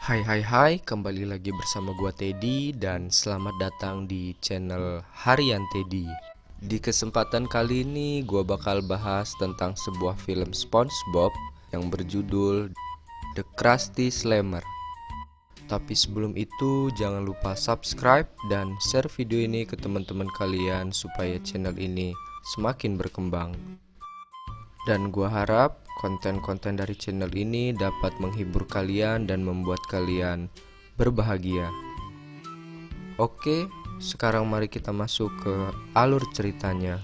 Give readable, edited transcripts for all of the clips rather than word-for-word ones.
Hai, kembali lagi bersama gua Teddy dan selamat datang di channel Harian Teddy. Di kesempatan kali ini gua bakal bahas tentang sebuah film SpongeBob yang berjudul The Krusty Slammer. Tapi sebelum itu jangan lupa subscribe dan share video ini ke teman-teman kalian supaya channel ini semakin berkembang. Dan gua harap konten-konten dari channel ini dapat menghibur kalian dan membuat kalian berbahagia. Oke, sekarang mari kita masuk ke alur ceritanya.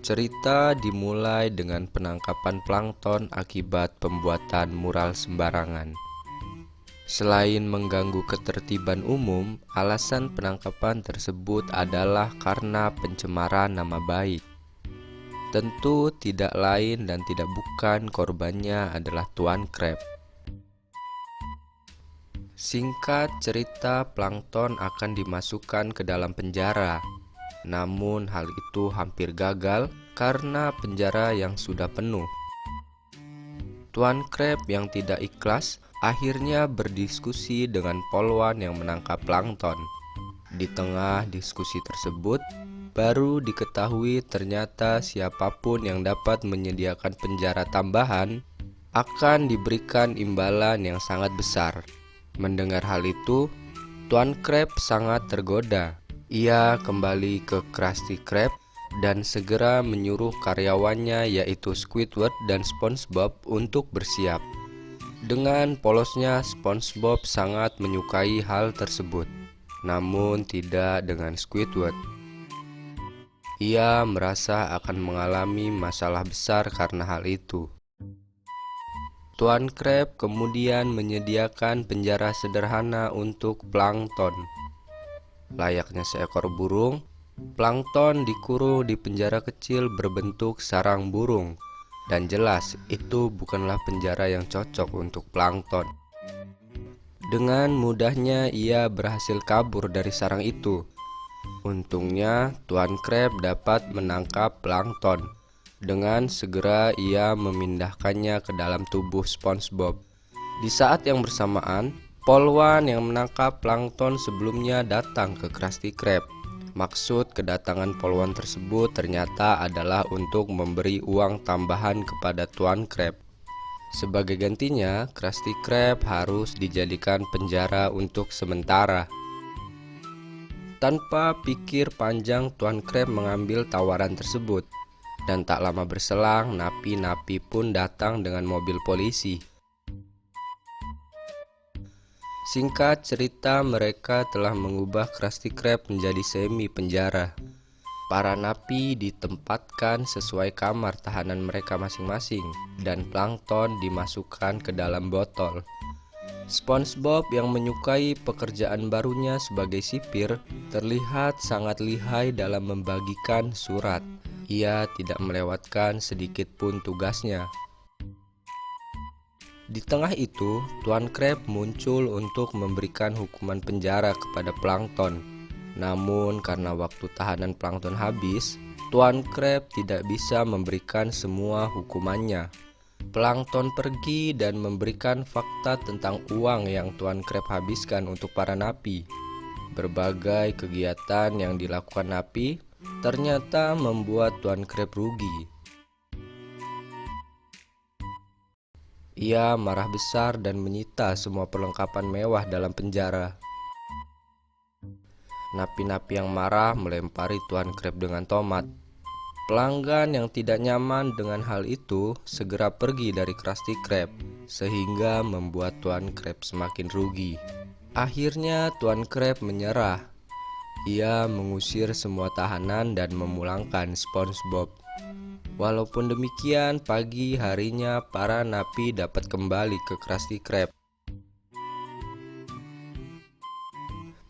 Cerita dimulai dengan penangkapan plankton akibat pembuatan mural sembarangan. Selain mengganggu ketertiban umum, alasan penangkapan tersebut adalah karena pencemaran nama baik. Tentu tidak lain dan tidak bukan korbannya adalah Tuan Crab. Singkat cerita, plankton akan dimasukkan ke dalam penjara. Namun hal itu hampir gagal karena penjara yang sudah penuh. Tuan Crab yang tidak ikhlas akhirnya berdiskusi dengan polwan yang menangkap plankton. Di tengah diskusi tersebut, baru diketahui ternyata siapapun yang dapat menyediakan penjara tambahan akan diberikan imbalan yang sangat besar. Mendengar hal itu, Tuan Crab sangat tergoda. Ia kembali ke Krusty Krab dan segera menyuruh karyawannya yaitu Squidward dan SpongeBob untuk bersiap. Dengan polosnya, SpongeBob sangat menyukai hal tersebut, namun tidak dengan Squidward. Ia merasa akan mengalami masalah besar karena hal itu. Tuan Crab kemudian menyediakan penjara sederhana untuk plankton. Layaknya seekor burung, plankton dikurung di penjara kecil berbentuk sarang burung. Dan jelas itu bukanlah penjara yang cocok untuk plankton. Dengan mudahnya ia berhasil kabur dari sarang itu. Untungnya Tuan Crab dapat menangkap plankton. Dengan segera ia memindahkannya ke dalam tubuh SpongeBob. Di saat yang bersamaan, polwan yang menangkap plankton sebelumnya datang ke Krusty Krab. Maksud kedatangan polwan tersebut ternyata adalah untuk memberi uang tambahan kepada Tuan Crab. Sebagai gantinya, Krusty Krab harus dijadikan penjara untuk sementara. Tanpa pikir panjang, Tuan Crab mengambil tawaran tersebut. Dan tak lama berselang, napi-napi pun datang dengan mobil polisi. Singkat cerita, mereka telah mengubah Krusty Krab menjadi semi penjara. Para napi ditempatkan sesuai kamar tahanan mereka masing-masing, dan plankton dimasukkan ke dalam botol. SpongeBob yang menyukai pekerjaan barunya sebagai sipir terlihat sangat lihai dalam membagikan surat. Ia tidak melewatkan sedikit pun tugasnya. Di tengah itu, Tuan Crab muncul untuk memberikan hukuman penjara kepada plankton. Namun karena waktu tahanan plankton habis, Tuan Crab tidak bisa memberikan semua hukumannya. Plankton pergi dan memberikan fakta tentang uang yang Tuan Crab habiskan untuk para napi. Berbagai kegiatan yang dilakukan napi ternyata membuat Tuan Crab rugi. Ia marah besar dan menyita semua perlengkapan mewah dalam penjara. Napi-napi yang marah melempari Tuan Crab dengan tomat. Pelanggan yang tidak nyaman dengan hal itu segera pergi dari Krusty Krab, sehingga membuat Tuan Crab semakin rugi. Akhirnya Tuan Crab menyerah. Ia mengusir semua tahanan dan memulangkan SpongeBob. Walaupun demikian, pagi harinya para napi dapat kembali ke Krusty Krab.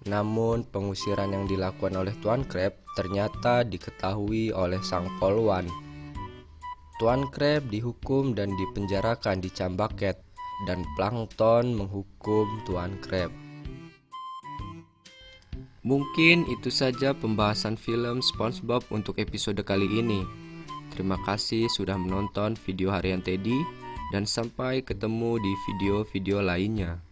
Namun pengusiran yang dilakukan oleh Tuan Crab ternyata diketahui oleh sang polwan. Tuan Crab dihukum dan dipenjarakan di Cambaket, dan plankton menghukum Tuan Crab. Mungkin itu saja pembahasan film SpongeBob untuk episode kali ini. Terima kasih sudah menonton video harian Teddy. dan sampai ketemu di video-video lainnya.